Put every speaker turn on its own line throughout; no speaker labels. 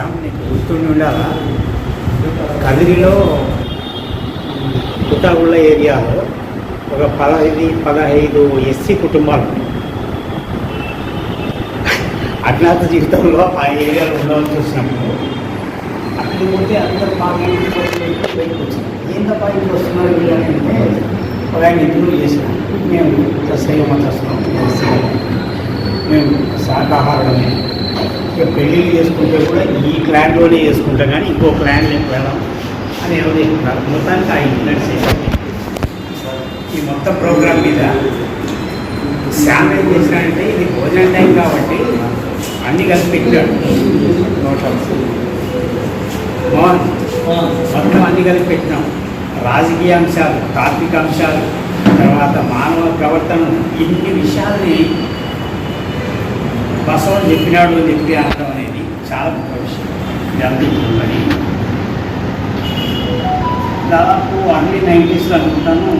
శ్యామ్ నీకు గుర్తుండి ఉండాలా, కదిరిలో కుతాగుళ్ళ ఏరియాలో ఒక 15 ఎస్సీ కుటుంబాలు అజ్ఞాత జీవితంలో ఆ ఏరియాలో ఉండవలసి వచ్చినప్పుడు అక్కడికి పోతే అందరూ మాకు బయటకు వచ్చింది. ఏం తప్ప ఇంటికి వస్తున్నారు వీళ్ళంటే ఒక ఆయన ఇంటర్వ్యూ చేసినాం. మేము శైవ మతస్తున్నాం, మేము శాకాహారమే, ఇక పెళ్ళిళ్ళు చేసుకుంటే కూడా ఈ క్లాన్లోనే చేసుకుంటాం కానీ ఇంకో క్లాన్లోకి వెళ్ళాం అని ఎవరు చెప్తున్నారు. మొత్తానికి ఆ ఇంటర్నెట్ చేసింది. ఈ మొత్తం ప్రోగ్రాం మీద శ్యామ్ ఏం చేసినాడంటే ఇది భోజనం టైం కాబట్టి అన్నీ కలిసి పెట్టాడు. మొత్తం అన్నీ కలిసి పెట్టినాం. రాజకీయ అంశాలు, తాత్విక అంశాలు, తర్వాత మానవ ప్రవర్తన, ఇన్ని విషయాల్ని బసవన్ చెప్పినాడు అని చెప్పి అనడం అనేది చాలా గొప్ప విషయం. జరుగుతుందని దాదాపు అన్ని 90s అనుకుంటాను.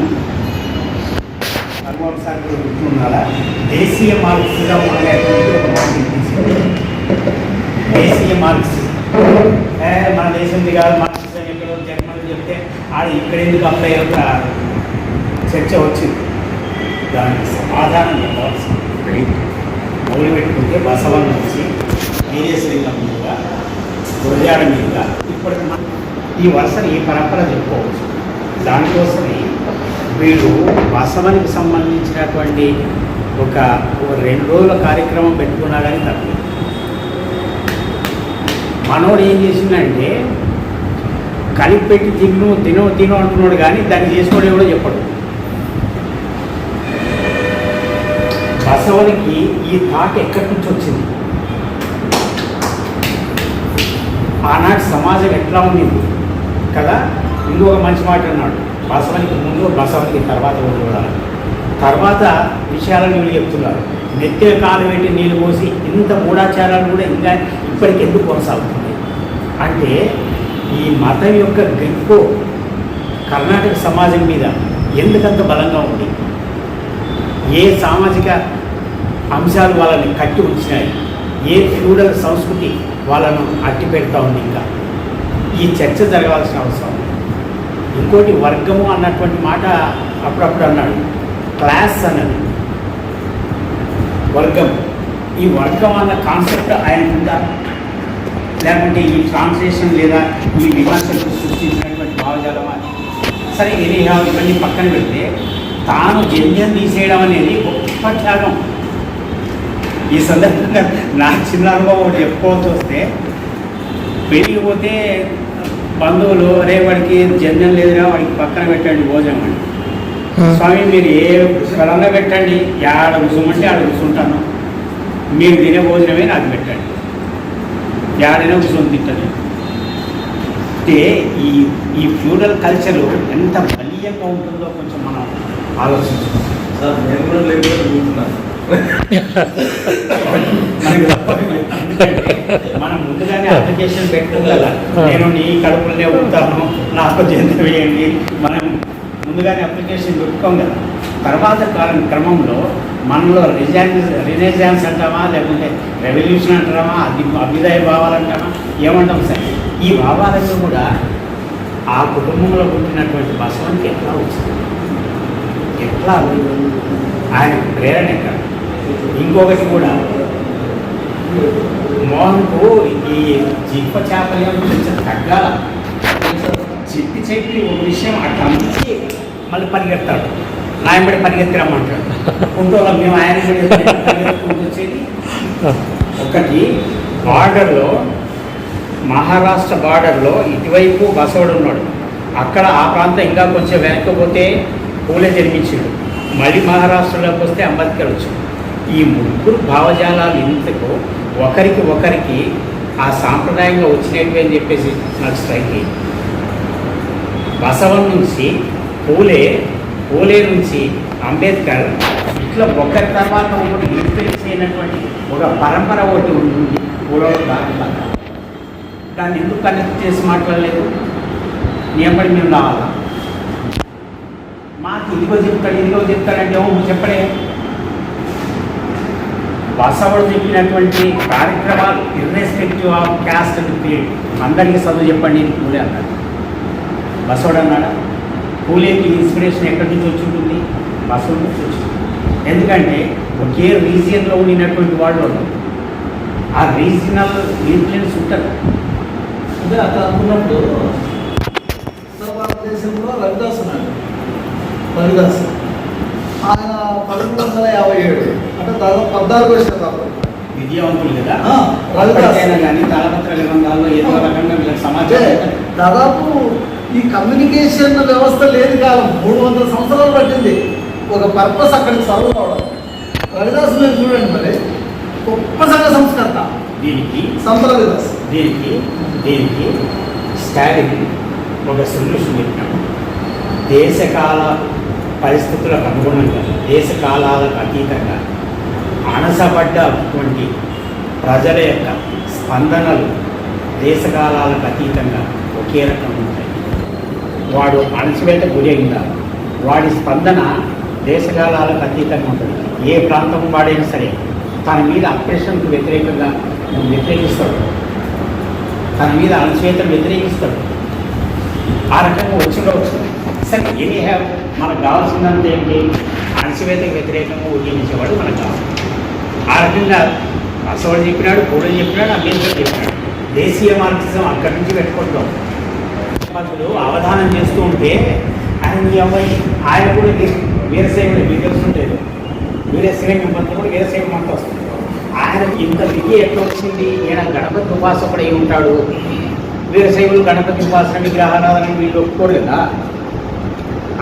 అనుభవసారి కూడా గుర్తుండాలా, దేశీయ మార్క్సిజం అనేటువంటి ఒక మాట తీసింది. దేశీయ మార్క్సిజం మన దేశంది కాదు, మార్క్సిజం ఎక్కడో జర్మనీ చెప్తే ఆడ ఇక్కడెందుకు అప్లై యొక్క చర్చ వచ్చింది. దానికి సమాధానం చెప్పాల్సింది. మొదలు పెట్టుకుంటే బసవన్ నుంచి వీరేశలింగం మీద, గురజాడ మీద, ఇప్పటికి ఈ వరుసని ఈ పరంపర చెప్పుకోవచ్చు. దానికోసమే వీళ్ళు బసవనికి సంబంధించినటువంటి ఒక 2 రోజుల కార్యక్రమం పెట్టుకున్నా కానీ తప్ప మనోడు ఏం చేసిందంటే కలిపి పెట్టి తిను అంటున్నాడు కానీ దాన్ని చేసుకోవడం కూడా చెప్పడు. బసవనికి ఈ థాట్ ఎక్కడి నుంచి వచ్చింది, ఆనాటి సమాజం ఎట్లా ఉండింది కదా. ఇంకొక మంచి మాట అన్నాడు, బసవనికి ముందు బసవనికి తర్వాత చూడాలి. తర్వాత విషయాలను వీళ్ళు చెప్తున్నారు. నెత్తిన కాలు పెట్టి నీళ్ళు పోసి ఇంత మూఢాచారాలు కూడా ఇంకా ఇప్పటికి ఎందుకు కొనసాగుతుంది అంటే ఈ మతం యొక్క గెంపు కర్ణాటక సమాజం మీద ఎందుకంత బలంగా ఉంది, ఏ సామాజిక అంశాలు వాళ్ళని కట్టి ఉంచినాయి, ఏ ఫ్యూడల్ సంస్కృతి వాళ్ళను అట్టి పెడతా ఉంది. ఇంకా ఈ చర్చ జరగాల్సిన అవసరం. ఇంకోటి వర్గము అన్నటువంటి మాట అప్పుడప్పుడు అన్నాడు, క్లాస్ అన్నది వర్గం. ఈ వర్గం అన్న కాన్సెప్ట్ ఆయనకు ఉందా, లేకుంటే ఈ ట్రాన్స్లేషన్ లేదా ఈ విమర్శలు సృష్టించినటువంటి భావజాలమా? సరే, ఇవన్నీ పక్కన పెడితే తాను జన్యం తీసేయడం అనేది గొప్ప త్యాగం. ఈ సందర్భంగా నా చిన్న అనుభవం ఒకటి చెప్పుకోవాల్సి వస్తే, పెళ్ళికి పోతే బంధువులు వాడికి జన్యం లేదురా, వాడికి పక్కన పెట్టండి భోజనం అని. స్వామి మీరు ఏ స్థలంగా పెట్టండి, ఆడ కూర్చోమంటే ఆడ కూర్చుంటాను, మీరు తినే భోజనమే నాకు పెట్టండి, ఆడైనా కూర్చొని తింటాను. అంటే ఈ ఫ్యూడల్ కల్చర్ ఎంత బలీయంగా ఉంటుందో కొంచెం మనం ఆలోచించాం.
సార్ నేను కూడా లేకపోతే కూర్చున్నాను.
మనం ముందుగానే అప్లికేషన్ పెట్టడం కదా, నేను నీ కడుపులనే ఉంటాను, నాకు జంతు వేయండి, మనం ముందుగానే అప్లికేషన్ పెట్టుకోం కదా. తర్వాత క్రమంలో మనలో రినెసాన్స్ అంటామా, లేకుంటే రెవల్యూషన్ అంటామా, అభ్యుదయ భావాలు అంటామా, ఏమంటాం సార్. ఈ భావాలతో కూడా ఆ కుటుంబంలో పుట్టినటువంటి బసవనికి ఎట్లా వచ్చింది, ఎట్లా ఆయన ప్రేరణ ఎక్కడ. ఇంకొకటి కూడా మోహన్కు ఈ జిప్ప చాపల్యం కొంచెం తగ్గాల. చెప్పి ఒక విషయం అట్లా అందించి మళ్ళీ పరిగెత్తాడు, నాయబడి పరిగెత్తిరమ్మంటాడు. కుంటోలో మేము ఆయన పరిగెత్తుకుంటూ వచ్చేది. ఒకటి బార్డర్లో, మహారాష్ట్ర బార్డర్లో ఇటువైపు బసవడు ఉన్నాడు, అక్కడ ఆ ప్రాంతం ఇంకా కొంచెం వెనక్కపోతే పూలే జన్మించాడు. మళ్ళీ మహారాష్ట్రలోకి వస్తే అంబేద్కర్ వచ్చాడు. ఈ ముగ్గురు భావజాలాలు ఇంతకు ఒకరికి ఆ సాంప్రదాయంగా వచ్చినట్టు అని చెప్పేసి నాకు స్ట్రైక్ అయ్యింది. బసవన్ నుంచి పూలే నుంచి అంబేద్కర్, ఇట్లా ఒకరి తర్వాత ఒకటి ఇన్ఫ్లుయెన్స్ అయినటువంటి ఒక పరంపర ఒకటి ఉంటుంది పూలలో. దాన్ని ఎందుకు కనెక్ట్ చేసి మాట్లాడలేదు? నియమపడి మేము రావాలా, మాకు ఇదిగో చెప్తాడంటే చెప్పడే. బసవడు చెప్పినటువంటి కార్యక్రమాలు irrespective of caste and creed అందరికీ చదువు చెప్పండి అని పూలే అన్నాడు. బసవడు అన్నాడా? పూలేకి ఇన్స్పిరేషన్ ఎక్కడి నుంచి వచ్చి ఉంటుంది? బసవడు నుంచి వచ్చింది. ఎందుకంటే ఒకే రీజియన్లో ఉండినటువంటి వాళ్ళు ఆ రీజనల్ ఇన్ఫ్లుయెన్స్ ఉంటుంది.
అంటే అట్లా అనుకున్నప్పుడు ఉత్తర భారతదేశంలో రవిదాస్ ఉన్నాడు. రవిదాస్ ఆయన 1157 అంటే దాదాపు 14వ శతాబ్దం
విద్యావంతులు కదా.
రవిదాస్
కానీ తాళపత్ర గ్రంథాల్లో ఏదో రకంగా వీళ్ళకి
అంటే
సమాచారం
దాదాపు ఈ కమ్యూనికేషన్ వ్యవస్థ లేని కాలం 300 సంవత్సరాలు పట్టింది ఒక పర్పస్ అక్కడికి సర్వ్ అవడం. రవిదాస్ మీరు చూడండి, మరి గొప్ప సంఘ సంస్కర్త
దీనికి
సంత రవిదాస్.
దీనికి స్టాలిన్ ఒక సొల్యూషన్ చెప్పినాడు. దేశకాల పరిస్థితులకు అనుగుణంగా, దేశకాలాలకు అతీతంగా అణసపడ్డటువంటి ప్రజల యొక్క స్పందనలు దేశకాలాలకు అతీతంగా ఒకే రకంగా ఉంటాయి. వాడు అణచివేత గురైందా వాడి స్పందన దేశకాలాలకు అతీతంగా ఉంటుంది. ఏ ప్రాంతం వాడైనా సరే తన మీద అప్రెషన్కు వ్యతిరేకంగా వ్యతిరేకిస్తాడు, తన మీద అణచివేతను వ్యతిరేకిస్తాడు. ఆ రకంగా వచ్చిండవచ్చు. సరే ఎనీ హ్యావ్ మనకు కావాల్సిందంతా ఏంటి? అణచివేతకు వ్యతిరేకంగా ఉద్యమించేవాడు మనకు కావాలి. ఆ రకంగా బసవడు చెప్పినాడు, పూడలు చెప్పినాడు, అంబేద్కర్ చెప్పినాడు. దేశీయ మార్క్సిజం అక్కడి నుంచి పెట్టుకుంటాం. మంత్రులు అవధానం చేస్తూ ఉంటే ఆయన కూడా వీరశైవుడు మీకు తెలుసుంటేది. వీరశైవ మంత్రులు కూడా వీరశైవ మంత్రం వస్తుంది. ఆయనకి ఇంత విద్య ఎట్లా వచ్చింది? ఈయన గణపతి ఉపాసకుడై ఉంటాడు. వీరశైవులు గణపతి ఉపాసన విగ్రహారాధన వీళ్ళు ఒప్పుకోరు కదా.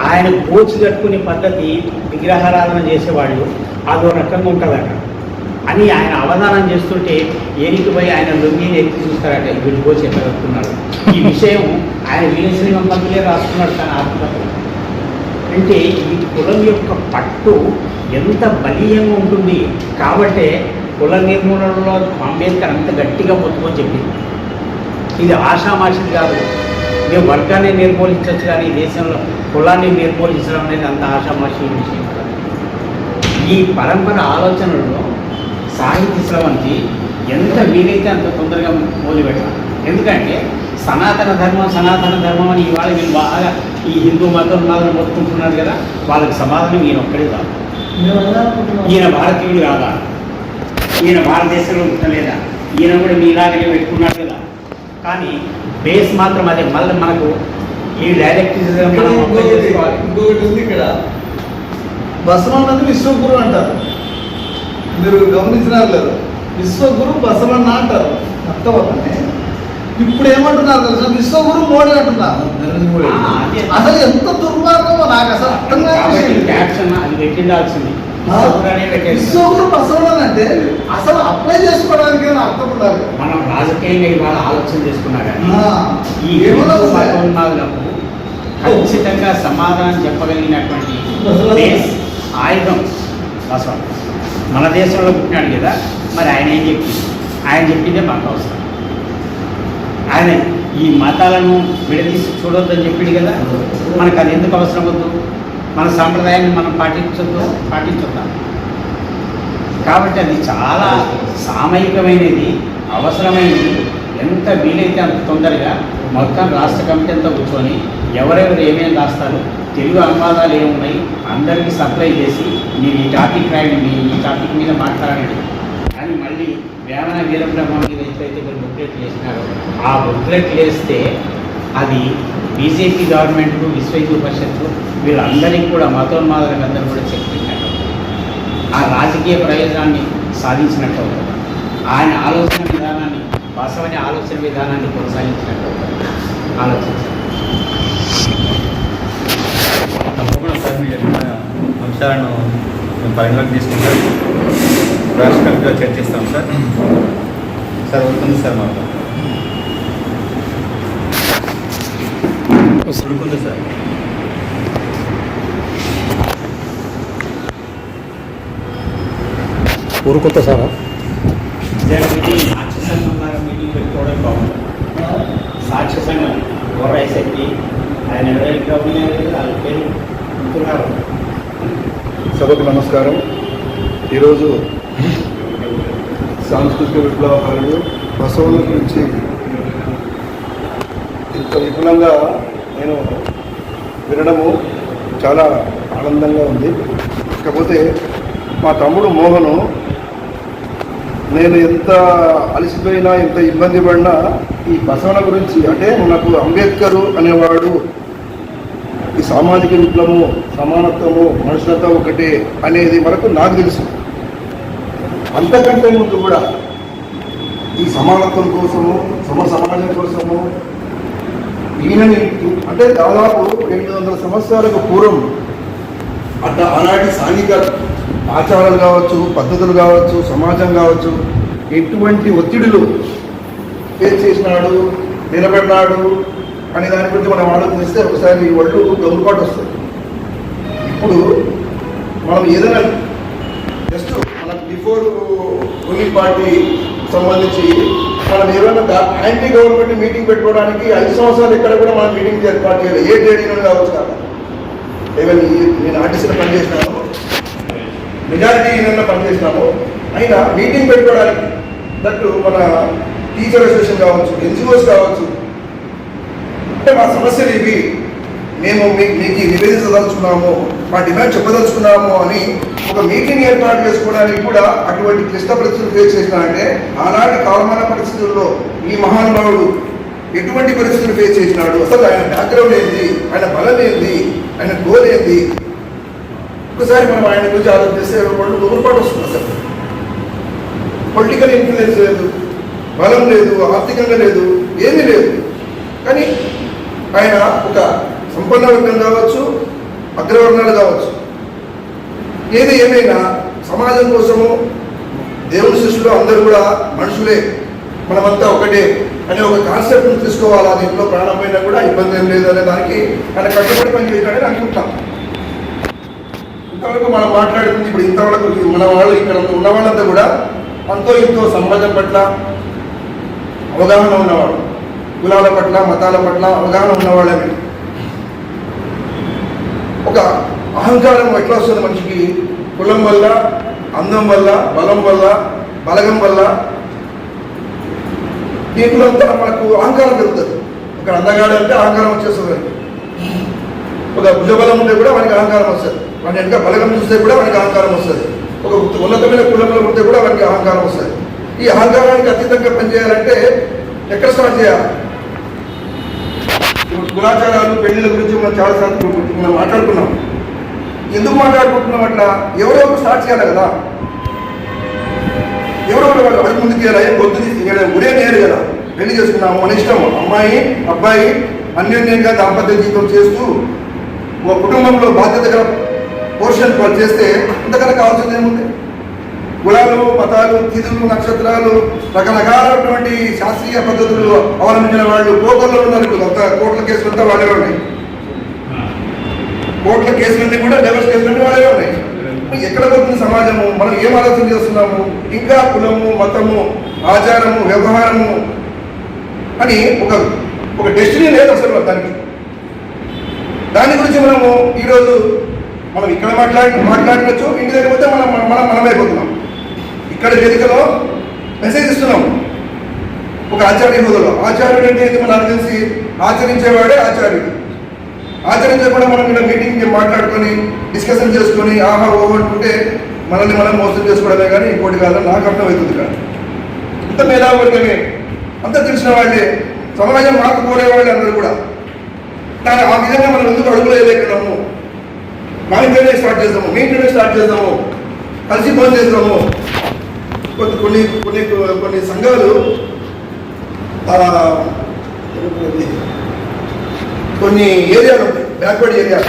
ఆయన కోచి కట్టుకునే పద్ధతి విగ్రహారాధన చేసేవాళ్ళు అదో రకంగా ఉంటుందట అని ఆయన అవధానం చేస్తుంటే ఏనికి పోయి ఆయన లొంగిని ఎత్తి చూస్తారట. వీళ్ళు కోచి ఎట్లా కట్టుకున్నాడు. ఈ విషయం ఆయన వీరశైవ మంత్రులే రాసుకున్నాడు తన ఆత్మకథ. అంటే ఈ కులం యొక్క పట్టు ఎంత బలీయంగా ఉంటుంది. కాబట్టే కుల నిర్మూలనలో అంబేద్కర్ అంత గట్టిగా మొత్తుకొని చెప్పింది. ఇది ఆషామాషిది కాదు. మేము వర్గాన్ని నిర్మూలించవచ్చు, కానీ ఈ దేశంలో కులాన్ని నిర్మూలించడం అనేది అంత ఆషామాషి విషయం కాదు. ఈ పరంపర ఆలోచనలో సాహిత్య స్రవంతి ఎంత వీలైతే అంత తొందరగా మొదలుపెట్టాలి. ఎందుకంటే సనాతన ధర్మం అని ఇవాళ వీళ్ళు బాగా ఈ హిందూ మతం మొత్తుకుంటున్నారు కదా. వాళ్ళకి సమాధానం ఈయన ఒక్కడే కాదు. ఈయన భారతీయుడు కాదా? ఈయన భారతదేశంలో పుట్టలేదా? ఈయన కూడా మీలాగనే పెట్టుకున్నాడు కదా. కానీ బేస్ మాత్రం అదే. మళ్ళీ మనకు ఈ డైరెక్టిజం
ఇంకొకటి ఉంది ఇక్కడ. బసవన్నది విశ్వగురు అంటారు. మీరు గమనించినారు లేదు? విశ్వగురు బసవన్న అంటారు అర్థమవుతుంది. ఇప్పుడు ఏమంటున్నారు తెలుసా? విశ్వగురు మోడీ అంటున్నారు. అసలు ఎంత దుర్మార్గమో నాకు అసలు అర్థం కాదు.
అది పెట్టిండాల్సింది.
విశ్వగురు బసవన్న అంటే అసలు అప్లై చేసుకోవడానికి అర్థం ఉండాలి.
మనం రాజకీయంగా ఇవాళ ఆలోచన చేసుకున్నా కానీ ఈ మతోన్మాదులకు ఖచ్చితంగా సమాధానం చెప్పగలిగినటువంటి ఆయుధం బసవన్న. మన దేశంలో పుట్టినాడు కదా. మరి ఆయన ఏం చెప్పింది? ఆయన చెప్పిందే మాకు అవసరం. ఆయన ఈ మతాలను విడదీసి చూడొద్దని చెప్పింది కదా. మనకు అది ఎందుకు అవసరం వద్దు? మన సాంప్రదాయాన్ని మనం పాటించుద్దాం. కాబట్టి అది చాలా సామయికమైనది, అవసరమైనది. ఎంత వీలైతే అంత తొందరగా మొత్తం రాష్ట్ర కమిటీ అంతా కూర్చొని ఎవరెవరు ఏమేమి రాస్తారు, తెలుగు అనువాదాలు ఏమున్నాయి అందరికీ సప్లై చేసి మీరు ఈ టాపిక్ రాయండి, ఈ టాపిక్ మీద మాట్లాడండి అని మళ్ళీ వేమన వీరబ్రహ్మ మీద ఎట్లయితే మీరు బుక్లెట్లు వేసినారో ఆ బుక్లెట్లు వేస్తే అది బీజేపీ గవర్నమెంట్, విశ్వ హిందూ పరిషత్తు వీళ్ళందరికీ కూడా మతోన్మాదులకు అందరూ కూడా చెప్పినట్టు ఆ రాజకీయ ప్రయోజనాన్ని సాధించినట్టు అవుతుంది. ఆయన ఆలోచన విధానాన్ని, బసవని ఆలోచన విధానాన్ని కొనసాగించినట్టు అవుతుంది. ఆలోచించాలి.
తప్పకుండా సార్ మీరు చెప్పిన అంశాలను మేము పరిగణలోకి తీసుకుంటాం. రాష్ట్ర కమిటీలో చర్చిస్తాం సార్. సార్ ఉంటుంది సార్ మాకు ఉడుకుంది సార్.
ఊరుకొత్త సారా
సాక్ష్య సంఘం ద్వారా మీటింగ్ పెట్టుకోవడం బాగుంటుంది. సాక్ష్య సంఘం గౌరవశక్తి ఆయన ఎవరైతే వాళ్ళ పేరు ఉంటున్నారు.
సభకు నమస్కారం. ఈరోజు సాంస్కృతిక విప్లవకారుడు బసవన్న గురించి ఇంత విపులంగా నేను వినడము చాలా ఆనందంగా ఉంది. కాకపోతే మా తమ్ముడు మోహను నేను ఎంత అలసిపోయినా ఎంత ఇబ్బంది పడినా ఈ బసవన్న గురించి అంటే నాకు అంబేద్కర్ అనేవాడు ఈ సామాజిక విప్లవము సమానత్వము మనుషులతో ఒకటే అనేది వరకు నాకు తెలుసు. అంతకంటే ముందు కూడా ఈ సమానత్వం కోసము సమాజం కోసము ఈయనని అంటే దాదాపు 800 సంవత్సరాలకు పూర్వం అట్లా ఆనాటి సాంఘిక ఆచారాలు కావచ్చు, పద్ధతులు కావచ్చు, సమాజం కావచ్చు, ఎటువంటి ఒత్తిడులు ఫేస్ చేసినాడు, నిలబడినాడు అనే దాని గురించి మనం ఆలోచిస్తే ఒకసారి ఒళ్ళు గౌరపాటు వస్తుంది. ఇప్పుడు మనం ఏదైనా జస్ట్ మనకు బిఫోర్ రూలింగ్ పార్టీ సంబంధించి మనం ఏమైనా యాంటీ గవర్నమెంట్ మీటింగ్ పెట్టుకోవడానికి 5 సంవత్సరాలు ఎక్కడ కూడా మనం మీటింగ్ ఏర్పాటు చేయాలి. ఏ ట్రేడ్ యూనియన్ కావచ్చు కదా, ఈవెన్ నేను ఆర్టీసీలో పనిచేసినాను, మెజారిటీ యూనియన్లో పనిచేసినాము, అయినా మీటింగ్ పెట్టుకోవడానికి దట్టు మన టీచర్ అసోసియేషన్ కావచ్చు, ఎన్జిఓస్ కావచ్చు, అంటే మా సమస్యలు ఇవి, మేము మీకు నివేదించదలుచుకున్నాము, మా డిమాండ్ చెప్పదలుచుకున్నాము అని ఒక మీటింగ్ ఏర్పాటు చేసుకోవడానికి కూడా అటువంటి క్లిష్ట పరిస్థితులు ఫేస్ చేసినాడంటే ఆనాటి కాలమాన పరిస్థితుల్లో ఈ మహానుభావుడు ఎటువంటి పరిస్థితులు ఫేస్ చేసినాడు, అసలు ఆయన బ్యాక్గ్రౌండ్ ఏంది, ఆయన బలం ఏంది, ఆయన గోల్ ఏంది, ఒకసారి మనం ఆయన గురించి ఆలోచిస్తే వాళ్ళు ఊరుపాటు వస్తుంది. అసలు పొలిటికల్ ఇన్ఫ్లుయెన్స్ లేదు, బలం లేదు, ఆర్థికంగా లేదు, ఏమీ లేదు, కానీ ఆయన ఒక సంపన్న వర్గం కావచ్చు, అగ్రవర్ణాలు కావచ్చు, ఏది ఏమైనా సమాజం కోసము దేవుని సృష్టిలో అందరూ కూడా మనుషులే, మనమంతా ఒకటే అనే ఒక కాన్సెప్ట్ని తీసుకోవాలా, దీంట్లో ప్రాణమైనా కూడా ఇబ్బంది ఏం లేదు అనే దానికి ఆయన కట్టుబడి పనిచేయాలని అనుకుంటాం. ఇంతవరకు మనం మాట్లాడుతుంది ఇప్పుడు ఇంతవరకు మన వాళ్ళు ఇక్కడ ఉన్న వాళ్ళంతా కూడా అంతో ఇంతో సమాజం పట్ల అవగాహన ఉన్నవాడు, కులాల పట్ల మతాల పట్ల అవగాహన ఉన్నవాళ్ళని. ఒక అహంకారం ఎట్లా వస్తుంది మనిషికి, కులం వల్ల, అందం వల్ల, బలం వల్ల, బలగం వల్ల, దీంట్లో అంతా మనకు అహంకారం పెరుగుతుంది. ఒక అందగాడు అంటే అహంకారం వచ్చేస్తుంది, ఒక భుజబలం ఉంటే కూడా మనకి అహంకారం వస్తుంది, వాడి వెనక బలగం చూస్తే కూడా మనకి అహంకారం వస్తుంది, ఒక ఉన్నతమైన కులంలో ఉంటే కూడా మనకి అహంకారం వస్తుంది. ఈ అహంకారానికి అతీతంగా పనిచేయాలంటే ఎక్కడ స్టార్ట్ చేయాలి? కులాచారాలు, పెళ్లిళ్ళ గురించి మనం చాలాసార్లు మనం మాట్లాడుకున్నాం. ఎందుకు మాట్లాడుకుంటున్నాం అట్లా? ఎవరెవరు స్టార్ట్ చేయాలి కదా, ఎవరెవరు వాళ్ళు అడుగు ముందుకు చేయాలి, గొంతు ఒరే నేరు కదా, పెళ్లి చేసుకున్నాము మన ఇష్టం, అమ్మాయి అబ్బాయి అన్యోన్యంగా దాంపత్య జీవితం చేస్తూ ఒక కుటుంబంలో బాధ్యత గల పోర్షన్ వాళ్ళు చేస్తే అంతకన్నా కావాల్సింది ఏముంది? కులాలు, మతాలు, తిథులు, నక్షత్రాలు, రకరకాలైనటువంటి శాస్త్రీయ పద్ధతులు అవలంబించిన వాళ్ళు కోర్టుల్లో ఉన్నారు. కోర్టుల కేసులంతా వాళ్ళే ఉన్నాయి, కోర్టుల కేసులన్నీ కూడా డైవర్స్ కేసులన్నీ వాళ్ళే ఉన్నాయి. ఎక్కడ పోతుంది సమాజము? మనం ఏం ఆలోచన చేస్తున్నాము? ఇంకా కులము, మతము, ఆచారము, వ్యవహారము అని ఒక డెస్టినీ లేదు అసలు దానికి. దాని గురించి మనము ఈరోజు మనం ఇక్కడ మాట్లాడవచ్చు, ఇంటి దగ్గర పోతే మనమైపోతున్నాం. ఇక్కడ వేదికలో మెసేజ్ ఇస్తున్నాం ఒక ఆచార్య హోదాలో. ఆచార్యుడు అంటే మనకు తెలిసి ఆచరించేవాడే ఆచార్యుడు. ఆచరించకుండా మనం ఇక్కడ మీటింగ్ మాట్లాడుకొని డిస్కషన్ చేసుకొని ఆహా ఓహో అంటుంటే మనల్ని మనం మోసం చేసుకోవడమే కానీ ఇంకోటి కాదని నాకు అర్థమవుతుంది. కానీ అంత మేధావర్గమే, అంత తెలిసిన వాళ్ళే, సమాజం మాకు కోరేవాళ్ళే అందరూ కూడా. కానీ ఆ విధంగా మనం ఎందుకు అడుగులు వేయలేకున్నాము? మా ఇంట్లోనే స్టార్ట్ చేద్దాము, మీ ఇంట్లోనే స్టార్ట్ చేద్దాము, కలిసి ఫోన్ చేద్దాము. కొన్ని సంఘాలు కొన్ని ఏరియాలు ఉంటాయి, బ్యాక్వర్డ్ ఏరియా,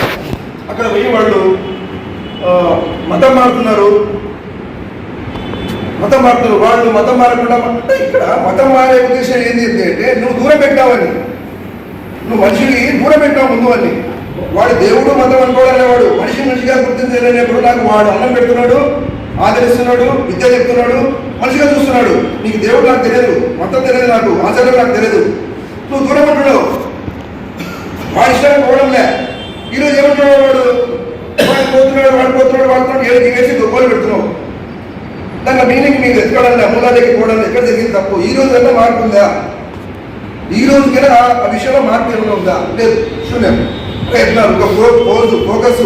అక్కడ పోయి వాళ్ళు మతం మారుతున్నారు. వాళ్ళు మతం మారకుండా అంటే ఇక్కడ మతం మారే ఉద్దేశం ఏంటి అంటే నువ్వు దూరం పెట్టావని, నువ్వు మనిషిని దూరం పెట్టావు ముందు అని. వాడు దేవుడు మతం అనుకోవాలనే వాడు మనిషిగా గుర్తించలేనప్పుడు నాకు వాడు అన్నం పెడుతున్నాడు, ఆదరిస్తున్నాడు, విద్య చెప్తున్నాడు, మనిషిగా చూస్తున్నాడు. నీకు దేవుడు నాకు తెలియదు, మతం తెలియదు, నాకు ఆచారం నాకు తెలియదు, నువ్వు దూరం అంటున్నావు. వాడి ఇష్టాన్ని పోవడంలే. ఈరోజు ఏమంటున్నాడు? వాడు పోతున్నాడు, వాడుతున్నాడు, ఏది వేసి గొప్పలు పెడుతున్నావు. దాని మీనింగ్ మీరు ఎత్తుకోవడానికి మూలాలకి పోవడానికి ఎక్కడ జరిగింది తప్పు? ఈ రోజు కన్నా మార్పు ఉందా? ఈ రోజుకైనా ఆ విషయంలో మార్పు ఏమైనా ఉందా? లేదు, శూన్యం. ప్రయత్నాలు, ఫోకస్,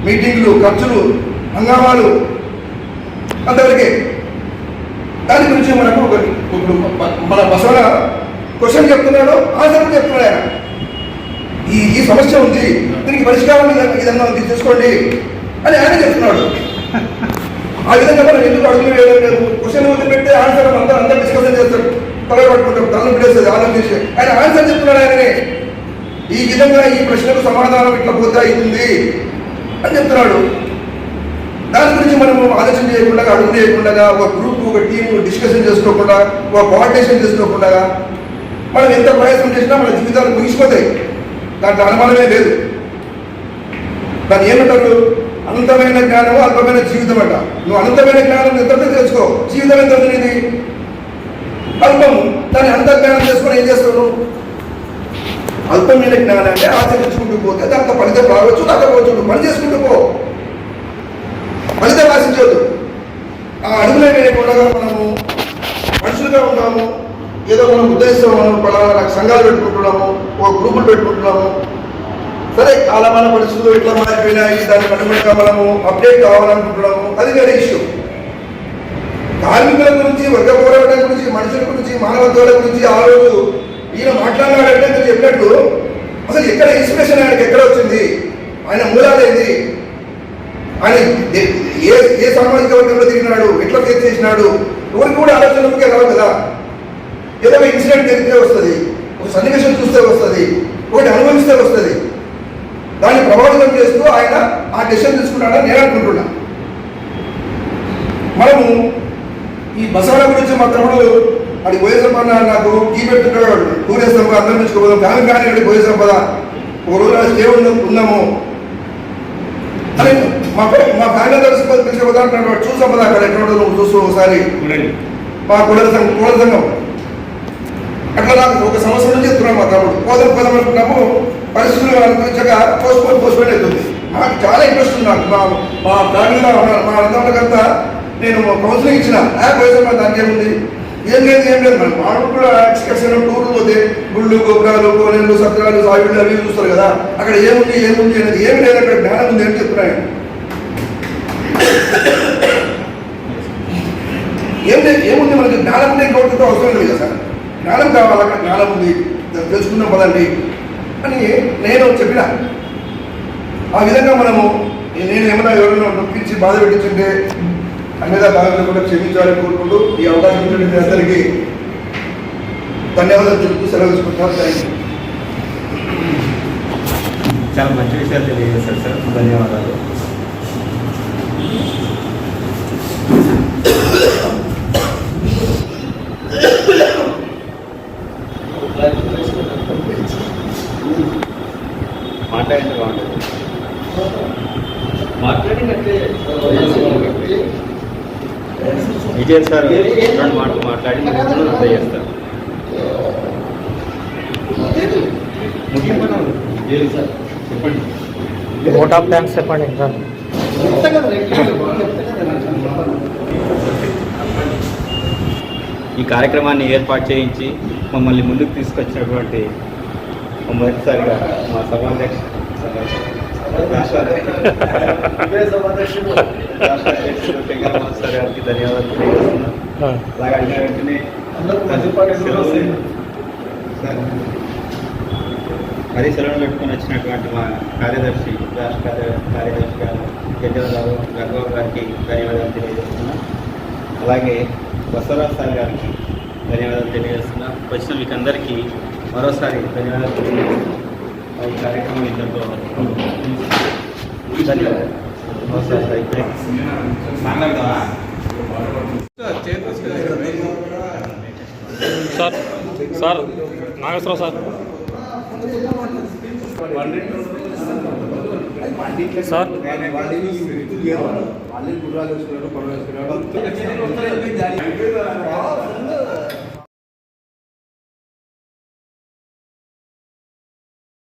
మీటింగ్లు, ఖర్చులు, హంగామాలు, అంతవరకే. దాని గురించి మనకు ఇప్పుడు మన బసవన క్వశ్చన్ చెప్తున్నాడు, ఆన్సర్ చెప్తున్నాడు ఆయన. ఈ సమస్య ఉంది, దీనికి పరిష్కారం ఇదన్నా తీసుకోండి అని ఆయన చెప్తున్నాడు. ఆ విధంగా మనం ఎందుకు అడుగులు వేయలేదు? క్వశ్చన్ వదిలిపెడితే ఆన్సర్ అందరూ డిస్కషన్ చేస్తారు, తల పట్టుకుంటారు, తలను పెడేస్తుంది ఆలోచించి. ఆయన ఆన్సర్ చెప్తున్నాడు ఆయననే. ఈ విధంగా ఈ ప్రశ్నకు సమాధానం ఇట్లా పోతే అవుతుంది అని చెప్తున్నాడు. దాని గురించి మనము ఆలోచన చేయకుండా, అడుగు చేయకుండా, ఒక గ్రూప్, ఒక టీం డిస్కషన్ చేసుకోకుండా, ఒక కోఆర్డినేషన్ చేసుకోకుండా మనం ఎంత ప్రయత్నం చేసినా మన జీవితాలు ముగిసిపోతాయి. దాంట్లో అనుమానమే లేదు. దాన్ని ఏమంటారు? అనంతమైన జ్ఞానము, అల్పమైన జీవితం అంట. నువ్వు అనంతమైన జ్ఞానం ఎంతతో తెలుసుకో, జీవితం ఎంత ఉంది అల్పము. దాన్ని అంత జ్ఞానం చేసుకొని ఏం చేస్తావు? అల్పమైన జ్ఞానాన్ని ఆచరించుకుంటూ పోతే దాంట్లో ఫలితం రావచ్చు, రాకపోవచ్చు. పని చేసుకుంటూ పో, ఫలితం ఆశించవద్దు. ఆ అడుగులే వేయకుండా మనము మనుషులుగా ఉన్నాము, ఏదో మనం ఉద్దేశిస్తాము, పలానా సంఘాలు పెట్టుకుంటున్నాము, ఒక గ్రూపులు పెట్టుకుంటున్నాము. సరే, కాలమాన పరిస్థితులు ఇట్లా మారిపోయినాయి, దానికి అనుగుణంగా మనము అప్డేట్ కావాలనుకుంటున్నాము, అది వేరే ఇష్యూ. కార్మికుల గురించి, వర్గ పోరాటం గురించి, మనుషుల గురించి, మానవత్వాల గురించి ఆ రోజు ఈయన మాట్లాడినాడంటే మీరు చెప్పినట్టు అసలు ఎక్కడ ఇన్స్పిరేషన్ ఆయనకి ఎక్కడ వచ్చింది? ఆయన మూలాలేంది? ఆయన ఏ సామాజిక వర్గంలో తిరిగినాడు, ఎట్లా ఫేస్ చేసినాడు? ఎవరికి కూడా ఆలోచనకే రావు కదా. ఏదో ఒక ఇన్సిడెంట్ జరిగితే వస్తుంది, ఒక సన్నివేశం చూస్తే వస్తుంది, ఒకటి అనుభవిస్తే వస్తుంది. దాన్ని ప్రభావితం చేస్తూ ఆయన ఆ డెసిషన్ తీసుకున్నాడని నేను అనుకుంటున్నా. మనము ఈ బసవన గురించి మా తమ్ముడు అది పోయే సంపద నాకు కీ పెట్టుకున్నాడు, కూరే సంపద అందరం తెచ్చుకోపోదాం, ఫ్యామిలీ కానీ అడిగి పోయే సంపద ఒక రోజు స్టే ఉందాము అని మా ఫ్యామిలీ కలిసి పిలిచిపోతా అంటున్నాడు. చూసాం అక్కడ ఎక్కడ నువ్వు చూస్తూ ఒకసారి మా కుల సంఘం అట్లా నాకు ఒక సంవత్సరం నుంచి చెప్తున్నాను. మా తమ్ముడు పోదాం అనుకున్నాము, పరిస్థితులు అనుకరించగా పోస్ట్పోన్ అవుతుంది. నాకు చాలా ఇంట్రెస్ట్ ఉంది. నాకు మా ఫ్యామిలీలో మా అందరికంతా నేను కౌన్సిలింగ్ ఇచ్చిన పోయేసాం. దానికి ఏముంది? ఏం లేదు మనం మాకు కూడా ఎక్స్కర్షన్ టూర్లు పోతే గుళ్ళు, గోపురాలు, కోనేళ్ళు, సత్రాలు, సాయిళ్ళు అవి చూస్తారు కదా. అక్కడ ఏముంది అనేది ఏమి లేదు, అక్కడ జ్ఞానం ఉంది అని చెప్తున్నాయి. ఏముంది మనకి జ్ఞానం ఉంటే ఇంకొకటితో అవసరం లేదు కదా సార్. జ్ఞానం కావాలి, అక్కడ జ్ఞానం ఉంది, తెలుసుకుందాం పదండి అని నేను చెప్పిన. ఆ విధంగా మనము నేను ఏమైనా ఎవరైనా నొప్పించి బాధ పెట్టించుంటే అన్నిదా భాగంలో కూడా క్షమించాలని కోరుకుంటూ ఈ అవకాశం ఇచ్చినటువంటి అందరికీ ధన్యవాదాలు చెప్తూ సెలవు తీసుకుంటున్నాను. Thank you.
చాలా మంచి విషయాలు తెలియజేశారు సార్, ధన్యవాదాలు. మాట్లాడితే బాగుంటుంది. విజయ్ సార్ రెండు మాటలు మాట్లాడి అంత చేస్తారు. చెప్పండి,
ఓట్ ఆఫ్ థ్యాంక్స్ చెప్పండి. ఇంకా
ఈ కార్యక్రమాన్ని ఏర్పాటు చేయించి మమ్మల్ని ముందుకు తీసుకొచ్చినటువంటి మొదటిసారిగా మా సభాధ్యక్షుడు సార్ గారికి ధన్యవాదాలు తెలియజేస్తున్నాం. అలాగే అడిగిన వెంటనే అది సెలవులు పెట్టుకొని వచ్చినటువంటి మా కార్యదర్శి, రాష్ట్ర కార్యదర్శి గారు గజరావు రఘుబాబు గారికి ధన్యవాదాలు తెలియజేస్తున్నాం. అలాగే బసవరాజ్ సార్ గారికి ధన్యవాదాలు తెలియజేస్తున్నాం. వచ్చిన మీకు అందరికీ మరోసారి ధన్యవాదాలు తెలియజేస్తున్నాం. ఈ కార్యక్రమం ఇంతతో ధన్యవాదాలు.
Sir sir Nageswararao sir sir
వాళ్ళే గుర్రాలు వేసుకున్నాడు, పొలం వేసుకున్నాడు.